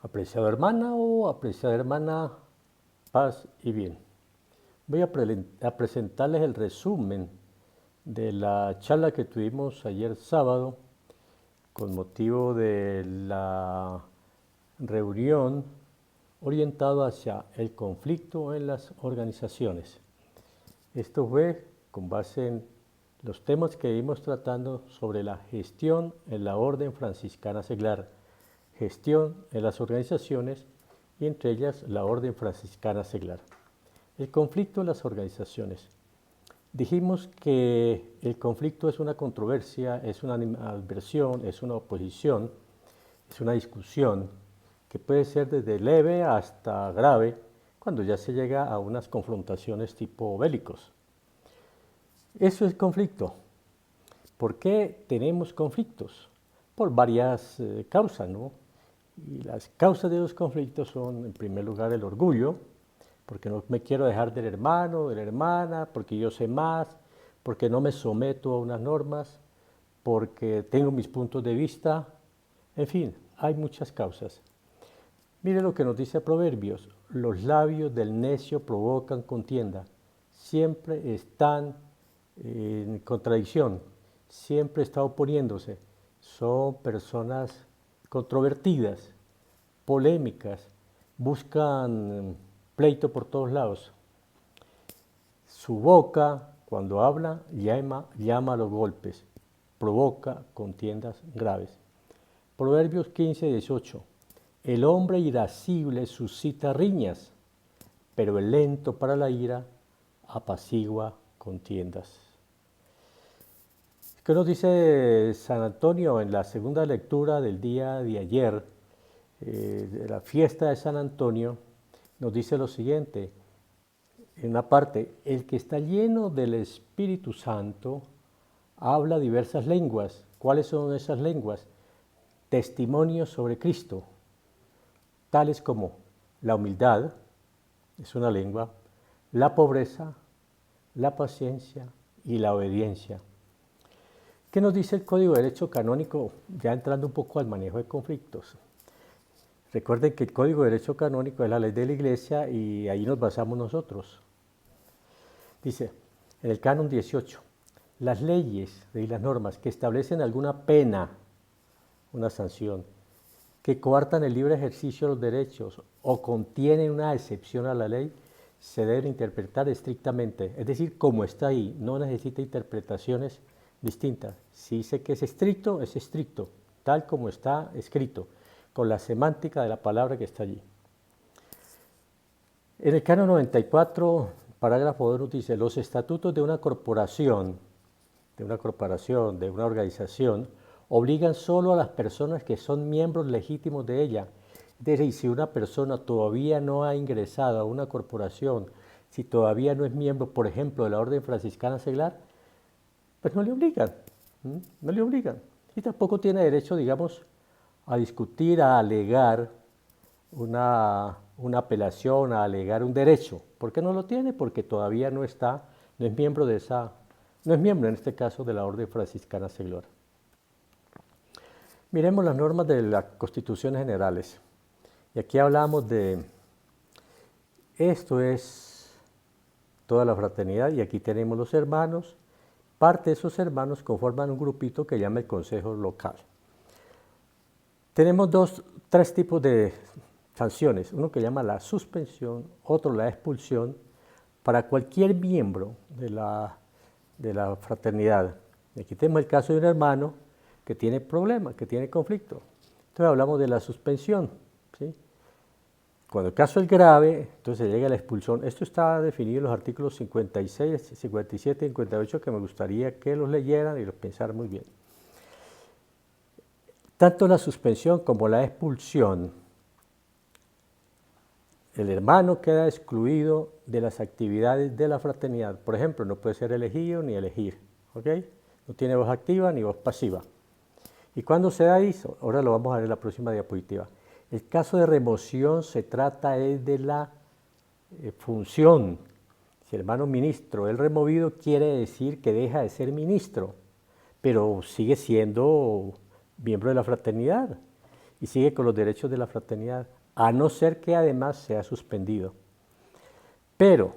Apreciada hermana o apreciada hermana, paz y bien. Voy a presentarles el resumen de la charla que tuvimos ayer sábado con motivo de la reunión orientado hacia el conflicto en las organizaciones. Esto fue con base en los temas que vimos tratando sobre la gestión en la Orden Franciscana Seglar, gestión en las organizaciones y entre ellas la Orden Franciscana Seglar. El conflicto en las organizaciones. Dijimos que el conflicto es una controversia, es una adversión, es una oposición, es una discusión que puede ser desde leve hasta grave cuando ya se llega a unas confrontaciones tipo bélicos. Eso es conflicto. ¿Por qué tenemos conflictos? Por varias causas, ¿no? Y las causas de los conflictos son, en primer lugar, el orgullo, porque no me quiero dejar del hermano, de la hermana, porque yo sé más, porque no me someto a unas normas, porque tengo mis puntos de vista. En fin, hay muchas causas. Mire lo que nos dice Proverbios: los labios del necio provocan contienda, siempre están en contradicción, siempre está oponiéndose. Son personas controvertidas, polémicas, buscan pleito por todos lados. Su boca, cuando habla, llama a los golpes, provoca contiendas graves. Proverbios 15:18. El hombre irascible suscita riñas, pero el lento para la ira apacigua contiendas. ¿Qué nos dice San Antonio en la segunda lectura del día de ayer, de la fiesta de San Antonio? Nos dice lo siguiente, en una parte: el que está lleno del Espíritu Santo habla diversas lenguas. ¿Cuáles son esas lenguas? Testimonios sobre Cristo, tales como la humildad, es una lengua, la pobreza, la paciencia y la obediencia. ¿Qué nos dice el Código de Derecho Canónico? Ya entrando un poco al manejo de conflictos. Recuerden que el Código de Derecho Canónico es la ley de la Iglesia y ahí nos basamos nosotros. Dice, en el Canon 18, las leyes y las normas que establecen alguna pena, una sanción, que coartan el libre ejercicio de los derechos o contienen una excepción a la ley, se deben interpretar estrictamente, es decir, como está ahí, no necesita interpretaciones distintas. Si dice que es estricto, tal como está escrito, con la semántica de la palabra que está allí. En el Canon 94, parágrafo 2 nos dice, los estatutos de una corporación, de una organización, obligan solo a las personas que son miembros legítimos de ella. Es decir, si una persona todavía no ha ingresado a una corporación, si todavía no es miembro, por ejemplo, de la Orden Franciscana Seglar, pues no le obligan, no le obligan. Y tampoco tiene derecho, digamos, a discutir, a alegar una apelación, a alegar un derecho. ¿Por qué no lo tiene? Porque todavía no es miembro de esa, no es miembro en este caso de la Orden Franciscana Seglar. Miremos las normas de las constituciones generales. Y aquí hablamos de, esto es toda la fraternidad, y aquí tenemos los hermanos. Parte de esos hermanos conforman un grupito que llama el Consejo Local. Tenemos tres tipos de sanciones, uno que llama la suspensión, otro la expulsión, para cualquier miembro de la fraternidad. Aquí tenemos el caso de un hermano que tiene problemas, que tiene conflicto. Entonces hablamos de la suspensión, ¿sí? Cuando el caso es grave, entonces llega la expulsión. Esto está definido en los artículos 56, 57 y 58, que me gustaría que los leyeran y los pensaran muy bien. Tanto la suspensión como la expulsión, el hermano queda excluido de las actividades de la fraternidad. Por ejemplo, no puede ser elegido ni elegir, ¿ok? No tiene voz activa ni voz pasiva. ¿Y cuándo se da eso? Ahora lo vamos a ver en la próxima diapositiva. El caso de remoción se trata de la función. Si el hermano ministro es removido, quiere decir que deja de ser ministro, pero sigue siendo miembro de la fraternidad. y sigue con los derechos de la fraternidad, a no ser que además sea suspendido. Pero,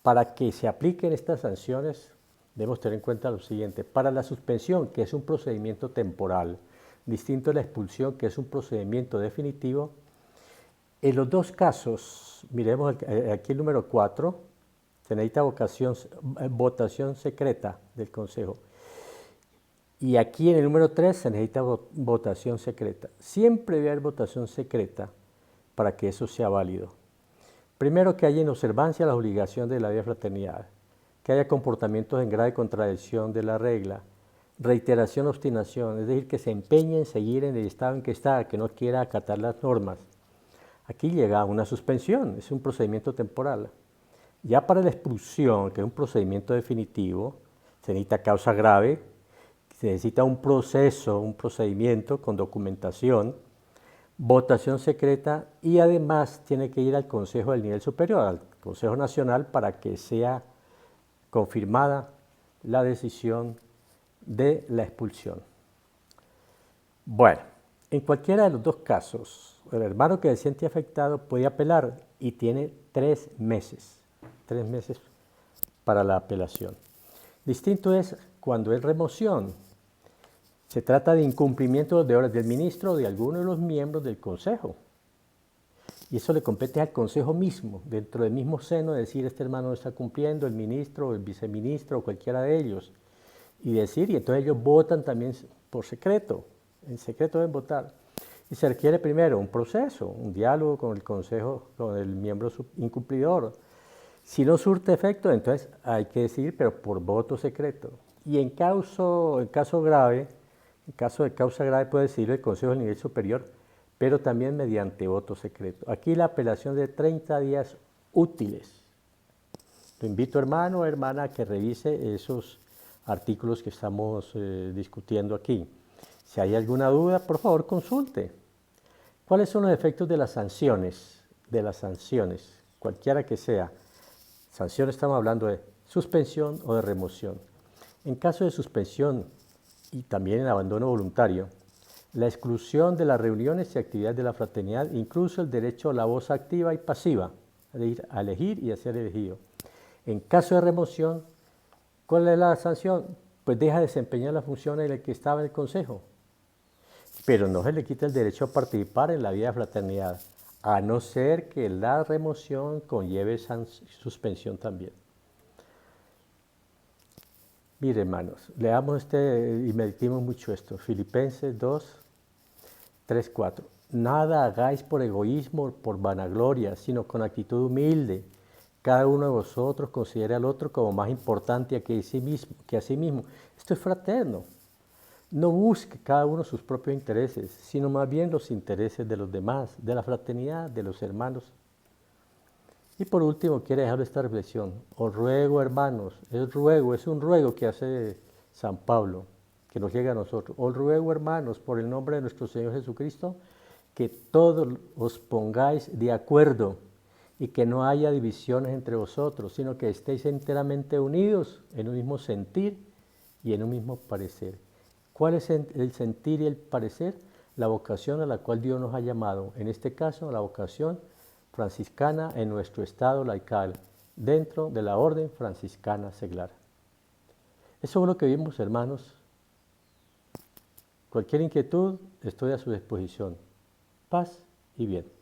para que se apliquen estas sanciones, debemos tener en cuenta lo siguiente. Para la suspensión, que es un procedimiento temporal, distinto de la expulsión, que es un procedimiento definitivo, en los dos casos, miremos aquí el número 4, se necesita votación secreta del Consejo. Y aquí en el número 3 se necesita votación secreta. Siempre debe haber votación secreta para que eso sea válido. Primero, que haya en observancia la obligación de la vida de fraternidad, que haya comportamientos en grave contradicción de la regla, reiteración o obstinación, es decir, que se empeñe en seguir en el estado en que está, que no quiera acatar las normas. Aquí llega una suspensión, es un procedimiento temporal. Ya para la expulsión, que es un procedimiento definitivo, se necesita causa grave, se necesita un proceso, un procedimiento con documentación, votación secreta y además tiene que ir al Consejo del nivel superior, al Consejo Nacional, para que sea confirmada la decisión de la expulsión. Bueno, en cualquiera de los dos casos, el hermano que se siente afectado puede apelar y tiene 3 meses para la apelación. Distinto es cuando es remoción. Se trata de incumplimiento de órdenes del ministro o de alguno de los miembros del Consejo. Y eso le compete al Consejo mismo, dentro del mismo seno, decir, este hermano no está cumpliendo, el ministro o el viceministro o cualquiera de ellos. Y decir, y entonces ellos votan también por secreto, en secreto deben votar. Y se requiere primero un proceso, un diálogo con el Consejo, con el miembro incumplidor. Si no surte efecto, entonces hay que decidir, pero por voto secreto. Y en caso grave, en caso de causa grave puede decidir el Consejo del nivel superior, pero también mediante voto secreto. Aquí la apelación de 30 días útiles. Lo invito, hermano o hermana, a que revise esos artículos que estamos discutiendo aquí. Si hay alguna duda, por favor, consulte. ¿Cuáles son los efectos de las sanciones? Cualquiera que sea. Sanción, estamos hablando de suspensión o de remoción. En caso de suspensión y también en abandono voluntario, la exclusión de las reuniones y actividades de la fraternidad, incluso el derecho a la voz activa y pasiva, es decir, a elegir y a ser elegido. En caso de remoción, ¿cuál es la sanción? Pues deja de desempeñar la función en la que estaba en el Consejo, pero no se le quita el derecho a participar en la vida de fraternidad, a no ser que la remoción conlleve suspensión también. Mire, hermanos, leamos y meditemos mucho esto. Filipenses 2, 3, 4. Nada hagáis por egoísmo, por vanagloria, sino con actitud humilde. Cada uno de vosotros considere al otro como más importante que a sí mismo. Esto es fraterno. No busque cada uno sus propios intereses, sino más bien los intereses de los demás, de la fraternidad, de los hermanos. Y por último, quiero dejar esta reflexión. Os ruego, hermanos, es un ruego que hace San Pablo, que nos llega a nosotros. Os ruego, hermanos, por el nombre de nuestro Señor Jesucristo, que todos os pongáis de acuerdo y que no haya divisiones entre vosotros, sino que estéis enteramente unidos en un mismo sentir y en un mismo parecer. ¿Cuál es el sentir y el parecer? La vocación a la cual Dios nos ha llamado. En este caso, la vocación franciscana en nuestro estado laical, dentro de la orden franciscana seglar. Eso es lo que vimos, hermanos. Cualquier inquietud, estoy a su disposición. Paz y bien.